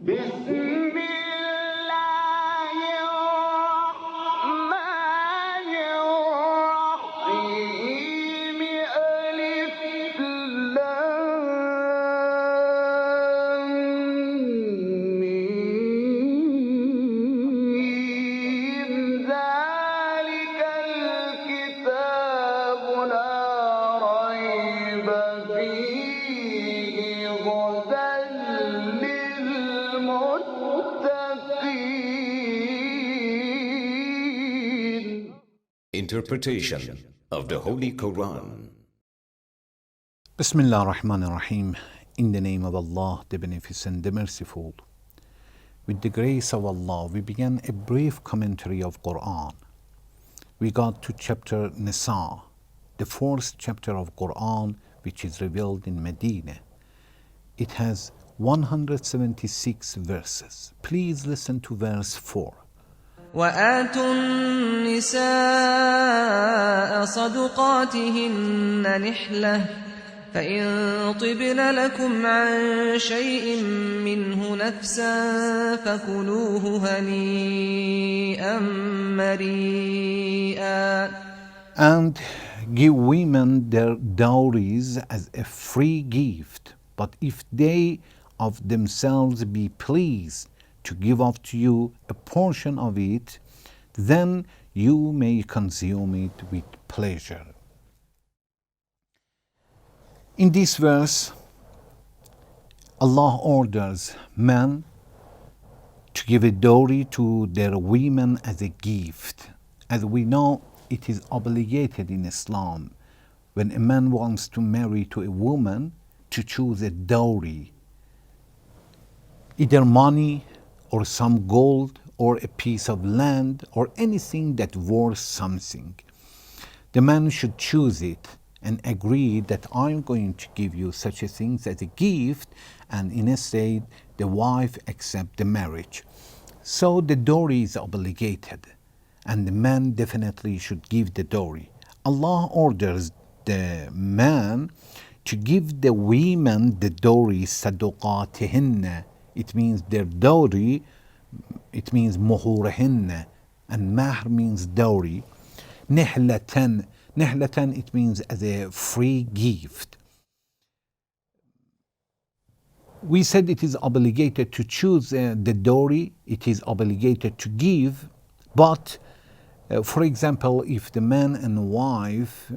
بسم الله الرحمن الرحيم ألف لام ميم ذلك الكتاب لا ريب فيه هدى للمتقين. Interpretation of the Holy Quran. Bismillah ar-Rahman ar-Rahim. In the name of Allah, the Beneficent, the Merciful. With the grace of Allah, we began a brief commentary of Quran. We got to chapter Nisa, the fourth chapter of Quran, which is revealed in Medina. It has 176 verses. Please listen to verse 4. وآتوا النساء صدقاتهن نحلة فإن طبن لكم عن شيء منه نفسا فكلوه هنيئا مريئا. And give women their dowries as a free gift, but if they of themselves be pleased to give up to you a portion of it, then you may consume it with pleasure. In this verse, Allah orders men to give a dowry to their women as a gift. As we know, it is obligated in Islam when a man wants to marry to a woman to choose a dowry, either money or some gold or a piece of land or anything that worth something. The man should choose it and agree that I'm going to give you such a thing as a gift, and instead the wife accept the marriage. So the dowry is obligated, and the man definitely should give the dowry. Allah orders the man to give the women the dowry, sadaqatihinna. It means their dowry, it means muhurahinna, and mahr means dowry. Nihlatan, nihlatan, it means as a free gift. We said it is obligated to choose the dowry, it is obligated to give, but for example, if the man and wife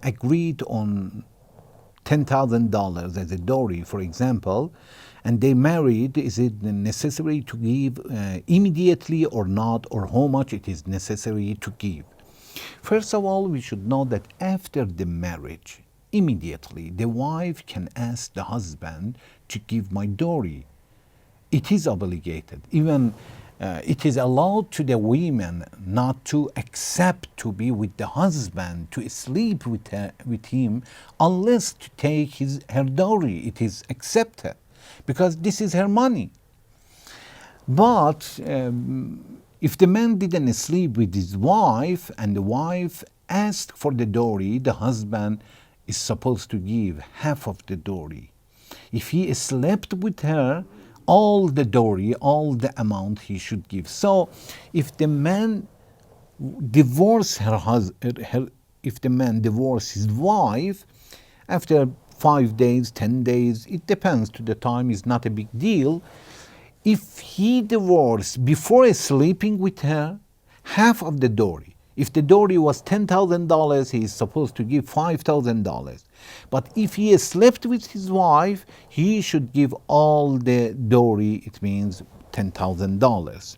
agreed on $10,000 as a dowry, for example, and they married, is it necessary to give immediately or not, or how much it is necessary to give? First of all, we should know that after the marriage, immediately the wife can ask the husband to give my dowry. It is obligated. Even it is allowed to the women not to accept to be with the husband, to sleep with him, unless to take her dowry. It is accepted because this is her money. But if the man didn't sleep with his wife and the wife asked for the dowry, the husband is supposed to give half of the dowry. If he slept with her, all the dowry, all the amount he should give. So if the man divorce if the man divorce his wife after 5 days, 10 days, it depends to the time, is not a big deal. If he divorced before sleeping with her, half of the dowry. If the dowry was $10,000, he is supposed to give $5,000. But if he slept with his wife, he should give all the dowry, it means $10,000.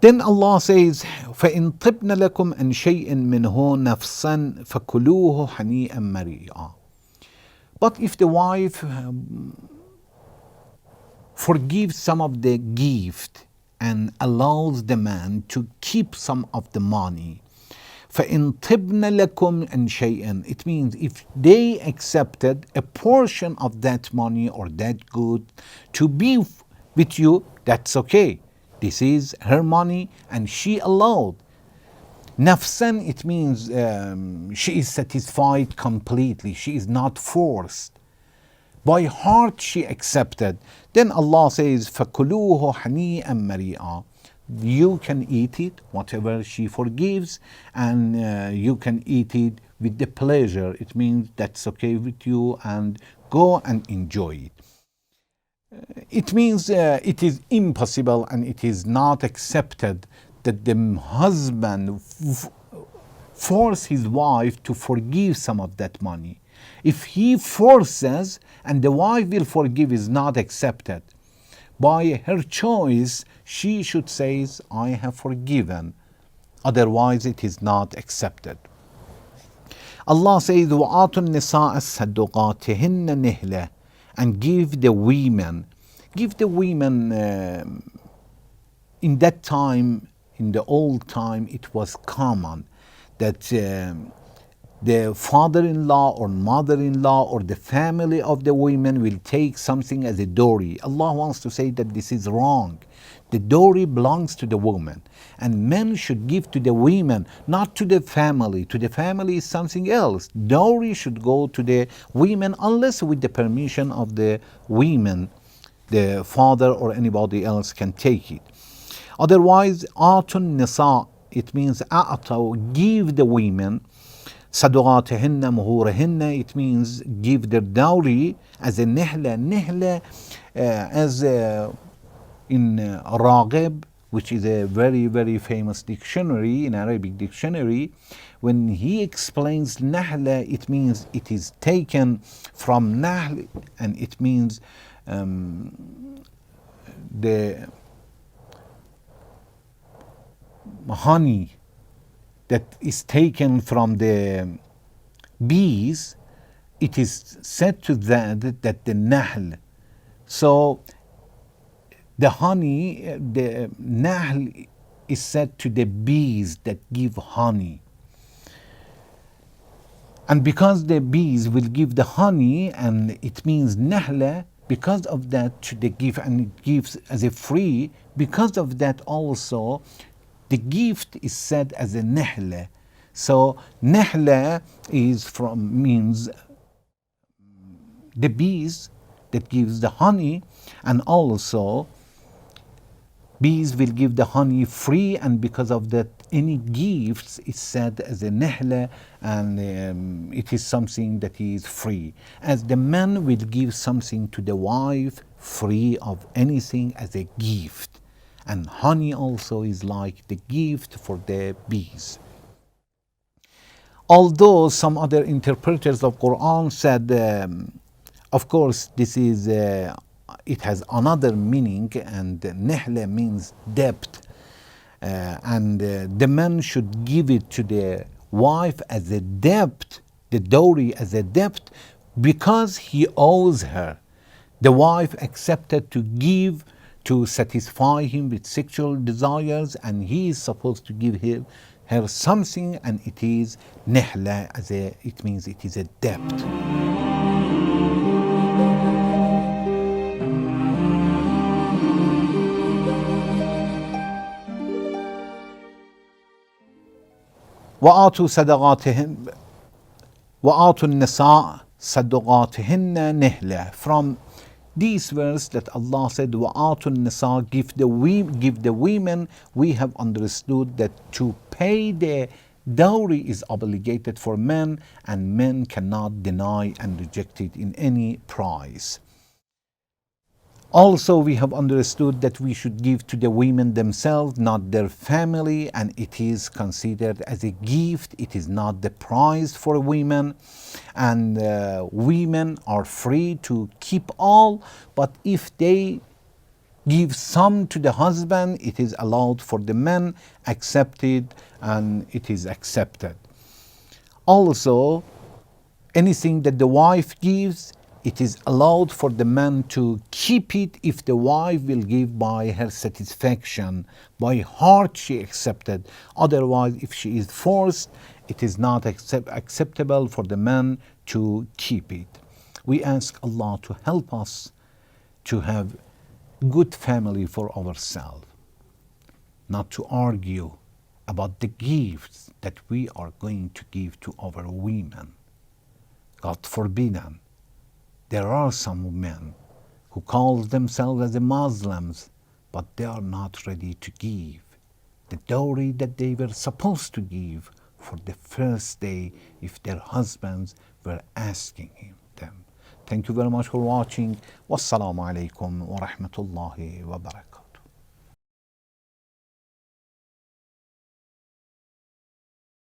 Then Allah says, فَإِن طِبْنَ لَكُمْ أَنْ شَيْءٍ مِّنْهُ نَفْسًا فَكُلُوهُ هَنِيئًا مَرِيئًا. But if the wife forgives some of the gift and allows the man to keep some of the money, فَإِن طِبْنَ لَكُمْ أَنْ شَيْءٍ, it means if they accepted a portion of that money or that good to be with you, that's okay. This is her money and she allowed. Nafsan, it means she is satisfied completely. She is not forced. By heart she accepted. Then Allah says, فَكُلُوهُ حَنِيئًا مَرِيئًا. You can eat it, whatever she forgives, and you can eat it with the pleasure. It means that's okay with you, and go and enjoy it. It means it is impossible and it is not accepted that the husband force his wife to forgive some of that money. If he forces and the wife will forgive, is not accepted. By her choice, she should say, I have forgiven. Otherwise, it is not accepted. Allah says, وَآتُوا النِّسَاءَ الصَّدُقَاتِهِنَّ نِهْلَةً, and give the women. Give the women, in that time, in the old time, it was common that the father-in-law or mother-in-law or the family of the women will take something as a dowry. Allah wants to say that this is wrong. The dowry belongs to the woman, and men should give to the women, not to the family. To the family is something else. Dowry should go to the women unless with the permission of the women, the father or anybody else can take it. Otherwise, atun nisa, it means a'ta, give the women. Sadaqatihinna muhurihinna, it means give their dowry as a nihla. Nihla, as in Raghib, which is a very, very famous dictionary, in Arabic dictionary, when he explains nahla, it means it is taken from nahl, and it means the honey that is taken from the bees. It is said to that the nahl. So the honey, the nahl is said to the bees that give honey. And because the bees will give the honey, and it means nahla, because of that they give, and it gives as a free, because of that also the gift is said as a nahla. So nahla is means the bees that gives the honey, and also bees will give the honey free, and because of that any gifts is said as a nahla, and it is something that is free. As the man will give something to the wife free of anything as a gift, and honey also is like the gift for the bees. Although some other interpreters of Quran said, of course, this is it has another meaning, and nihla means debt, and the man should give it to the wife as a debt, the dowry as a debt, because he owes her. The wife accepted to give to satisfy him with sexual desires, and he is supposed to give her something, and it is nihla, it means it is a debt. وآتوا صدقاتهن وآتوا النساء صدقاتهن نهلة. From this verse that Allah said, وآتوا النساء, give the women, we have understood that to pay the dowry is obligated for men, and men cannot deny and reject it in any price. Also, we have understood that we should give to the women themselves, not their family, and it is considered as a gift. It is not the price for women, and women are free to keep all, but if they give some to the husband, it is allowed for the men, accepted, and it is accepted. Also, anything that the wife gives, it is allowed for the man to keep it if the wife will give by her satisfaction, by heart she accepted. Otherwise, if she is forced, it is not acceptable for the man to keep it. We ask Allah to help us to have good family for ourselves, not to argue about the gifts that we are going to give to our women. God forbid. There are some men who call themselves as Muslims, but they are not ready to give the dowry that they were supposed to give for the first day if their husbands were asking them. Thank you very much for watching. Wassalamu alaikum wa rahmatullahi wa barakatuh.